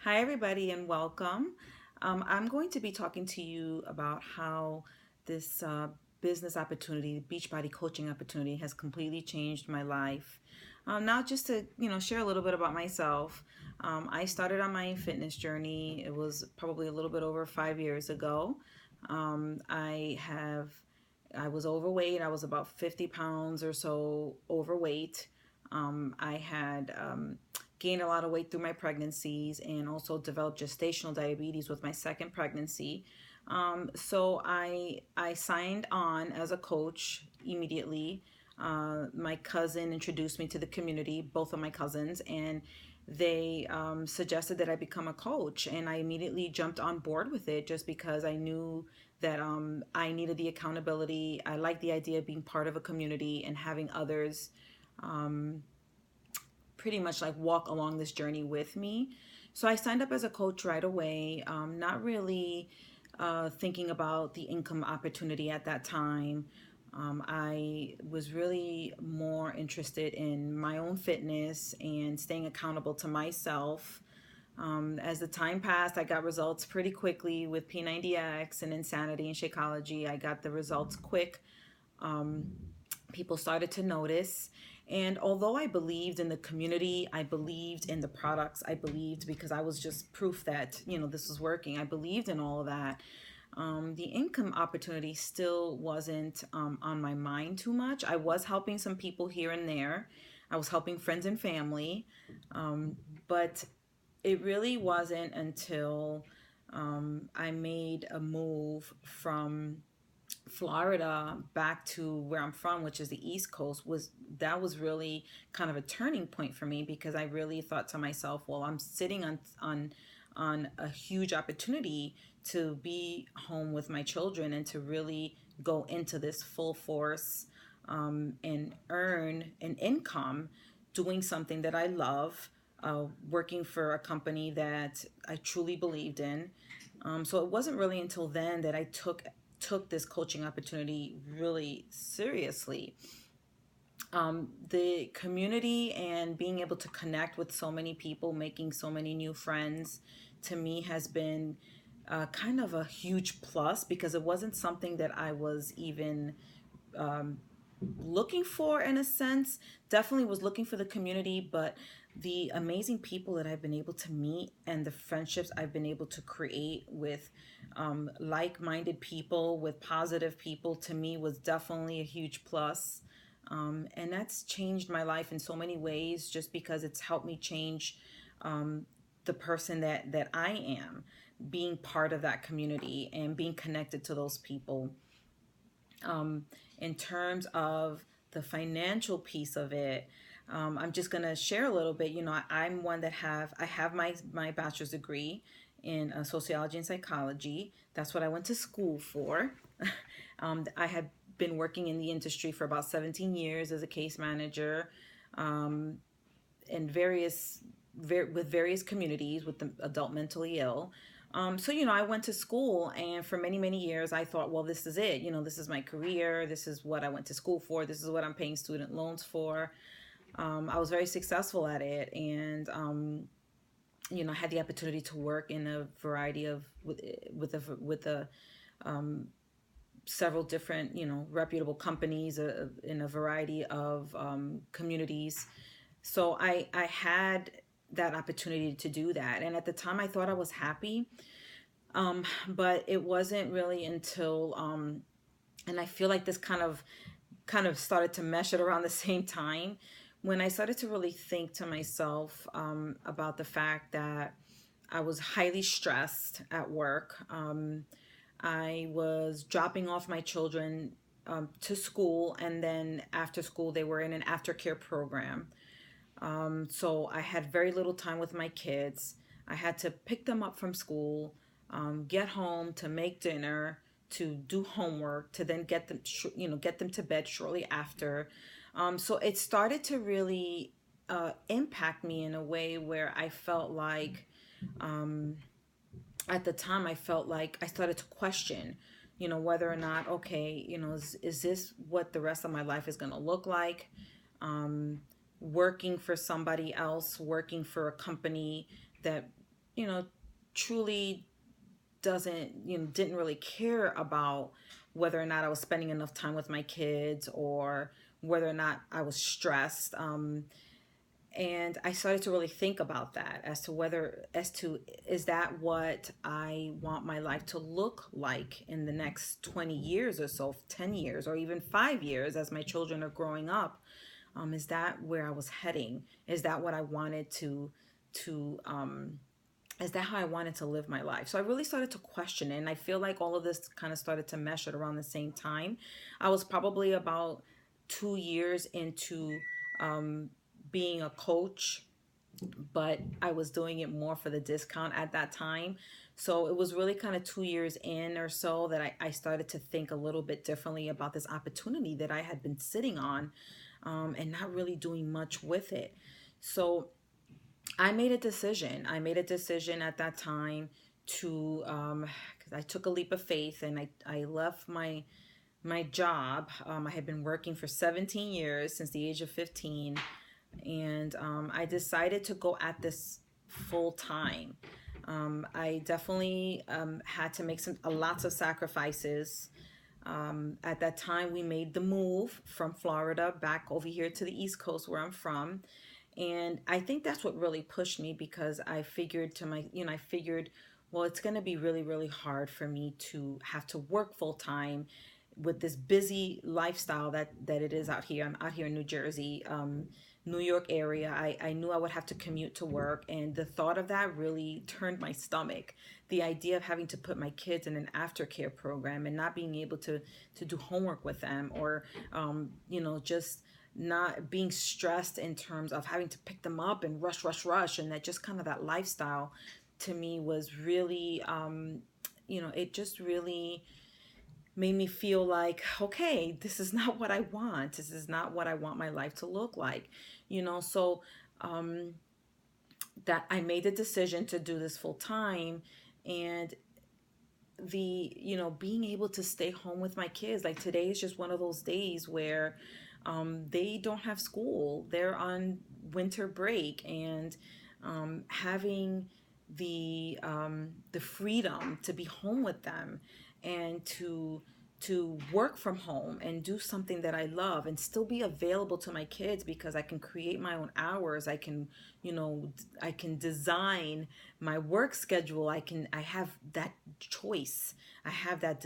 Hi, everybody, and welcome. I'm going to be talking to you about how this business opportunity, Beachbody coaching opportunity, has completely changed my life. Now, just to share a little bit about myself. I started on my fitness journey. It was probably a little bit over 5 years ago. Um, I have I was overweight. I was about 50 pounds or so overweight. I had gained a lot of weight through my pregnancies and also developed gestational diabetes with my second pregnancy. So I signed on as a coach immediately. My cousin introduced me to the community, both of my cousins, and they suggested that I become a coach, and I immediately jumped on board with it just because I knew that I needed the accountability. I like the idea of being part of a community and having others pretty much like walk along this journey with me. So I signed up as a coach right away, not really thinking about the income opportunity at that time. I was really more interested in my own fitness and staying accountable to myself. As the time passed, I got results pretty quickly with P90X and Insanity and Shakeology. I got the results quick. People started to notice. And although I believed in the community, I believed in the products, I believed because I was just proof that, this was working. I believed in all of that. The income opportunity still wasn't on my mind too much. I was helping some people here and there. I was helping friends and family. But it really wasn't until I made a move from Florida back to where I'm from, which is the East Coast, was really kind of a turning point for me because I really thought to myself, well, I'm sitting on a huge opportunity to be home with my children and to really go into this full force and earn an income doing something that I love, working for a company that I truly believed in. So it wasn't really until then that I took this coaching opportunity really seriously. The community and being able to connect with so many people, making so many new friends, to me has been kind of a huge plus because it wasn't something that I was even looking for in a sense. Definitely was looking for the community, but the amazing people that I've been able to meet and the friendships I've been able to create with like-minded people, with positive people, to me was definitely a huge plus. And that's changed my life in so many ways just because it's helped me change the person that I am, being part of that community and being connected to those people. In terms of the financial piece of it, I'm just gonna share a little bit. I'm one that I have my bachelor's degree in sociology and psychology. That's what I went to school for. I had been working in the industry for about 17 years as a case manager, in with various communities with the adult mentally ill. So I went to school, and for many, many years, I thought, well, this is it. This is my career. This is what I went to school for. This is what I'm paying student loans for. I was very successful at it, and I had the opportunity to work in a variety of with a several different reputable companies in a variety of communities. So I had that opportunity to do that, and at the time I thought I was happy, but it wasn't really until and I feel like this kind of started to mesh it around the same time when I started to really think to myself about the fact that I was highly stressed at work. I was dropping off my children to school, and then after school, they were in an aftercare program. So I had very little time with my kids. I had to pick them up from school, get home to make dinner, to do homework, to then get them to bed shortly after. So it started to really impact me in a way where I felt like, at the time, I felt like I started to question, whether or not, okay, is this what the rest of my life is going to look like? Working for somebody else, working for a company that you know, truly didn't really care about whether or not I was spending enough time with my kids, or whether or not I was stressed. And I started to really think about that, as to is that what I want my life to look like in the next 20 years or so, 10 years, or even 5 years as my children are growing up. Is that where I was heading? Is that what I wanted to is that how I wanted to live my life? So I really started to question it. And I feel like all of this kind of started to mesh at around the same time. I was probably about 2 years into being a coach, but I was doing it more for the discount at that time. So it was really kind of 2 years in or so that I started to think a little bit differently about this opportunity that I had been sitting on, and not really doing much with it. So I made a decision. I made a decision at that time to, because I took a leap of faith, and I left my job. I had been working for 17 years, since the age of 15, and I decided to go at this full time. I definitely had to make lots of sacrifices. At that time, we made the move from Florida back over here to the East Coast, where I'm from. And I think that's what really pushed me, because I figured I figured, well, it's going to be really, really hard for me to have to work full time with this busy lifestyle that it is out here. I'm out here in New Jersey, New York area. I knew I would have to commute to work, and the thought of that really turned my stomach. The idea of having to put my kids in an aftercare program and not being able to do homework with them, or just not being stressed in terms of having to pick them up and rush, rush, rush, and that just kind of that lifestyle to me was really, it just really made me feel like, okay, this is not what I want. This is not what I want my life to look like, So that I made the decision to do this full time, and being able to stay home with my kids. Like today is just one of those days where they don't have school. They're on winter break, and having the freedom to be home with them, and to work from home and do something that I love, and still be available to my kids, because I can create my own hours. I can design my work schedule. I have that choice. I have that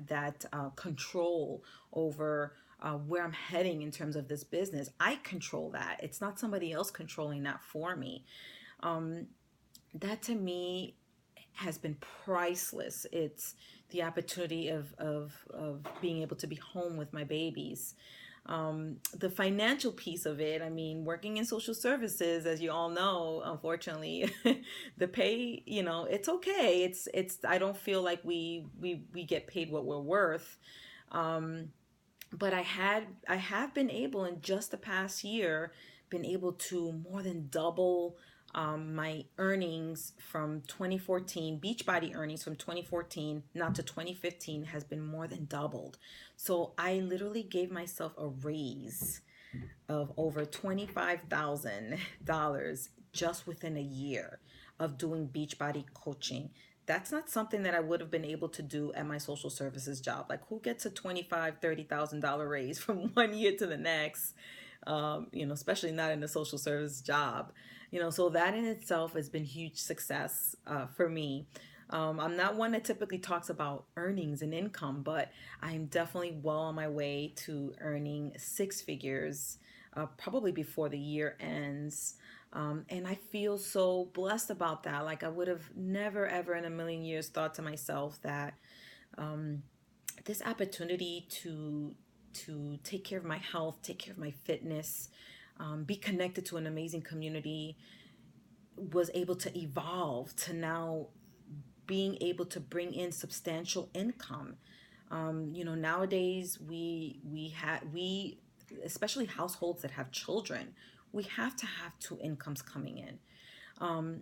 that control over where I'm heading in terms of this business. I control that. It's not somebody else controlling that for me. That to me has been priceless. It's the opportunity of being able to be home with my babies. The financial piece of it, I mean, working in social services, as you all know, unfortunately, the pay, it's okay. I don't feel like we get paid what we're worth. But I have been able, in just the past year, been able to more than double my earnings from 2014. Beachbody earnings from 2014 now to 2015 has been more than doubled. So I literally gave myself a raise of over $25,000 just within a year of doing Beachbody coaching. That's not something that I would have been able to do at my social services job. Like, who gets a $25,000-$30,000 raise from one year to the next? Especially not in a social service job. So that in itself has been huge success for me. I'm not one that typically talks about earnings and income, but I'm definitely well on my way to earning six figures, probably before the year ends. And I feel so blessed about that. Like, I would have never, ever in a million years thought to myself that this opportunity to take care of my health, take care of my fitness, be connected to an amazing community, was able to evolve to now being able to bring in substantial income. Nowadays we especially households that have children, we have to have two incomes coming in.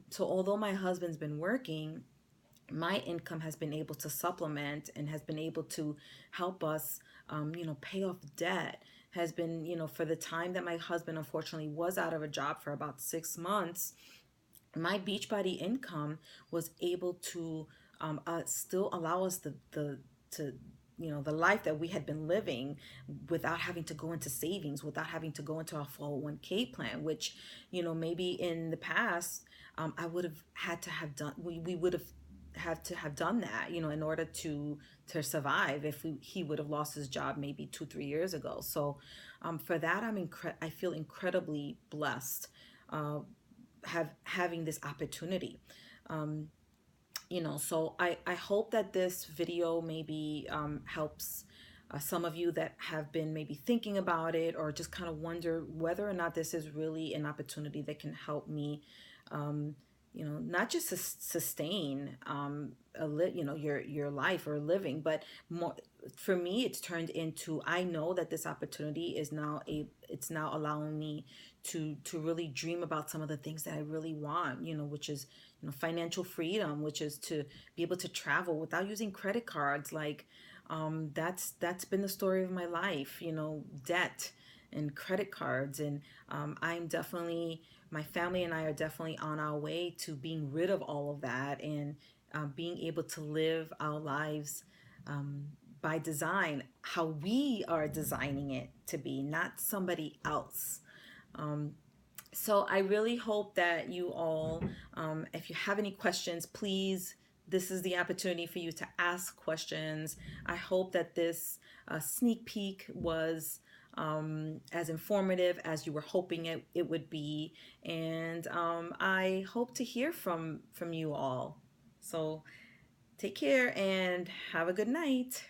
So although my husband's been working, my income has been able to supplement and has been able to help us, pay off debt. Has been, for the time that my husband unfortunately was out of a job for about 6 months, my Beachbody income was able to still allow us the to the life that we had been living without having to go into savings, without having to go into a 401k plan, which maybe in the past I would have had to have done. We would have had to have done that, in order to survive, if he would have lost his job maybe 2 3 years ago. So for that, I feel incredibly blessed, uh, having this opportunity. um, so I hope that this video maybe helps some of you that have been maybe thinking about it, or just kind of wonder whether or not this is really an opportunity that can help me, um, not just sustain your life or living, but more for me, it's turned into, I know that this opportunity is now it's now allowing me to really dream about some of the things that I really want, which is financial freedom, which is to be able to travel without using credit cards. Like, that's been the story of my life, debt and credit cards. And I'm definitely, my family and I are definitely on our way to being rid of all of that, and being able to live our lives um, by design, how we are designing it to be, not somebody else. So I really hope that you all, if you have any questions, please, this is the opportunity for you to ask questions. I hope that this sneak peek was as informative as you were hoping it would be. And I hope to hear from you all. So take care and have a good night.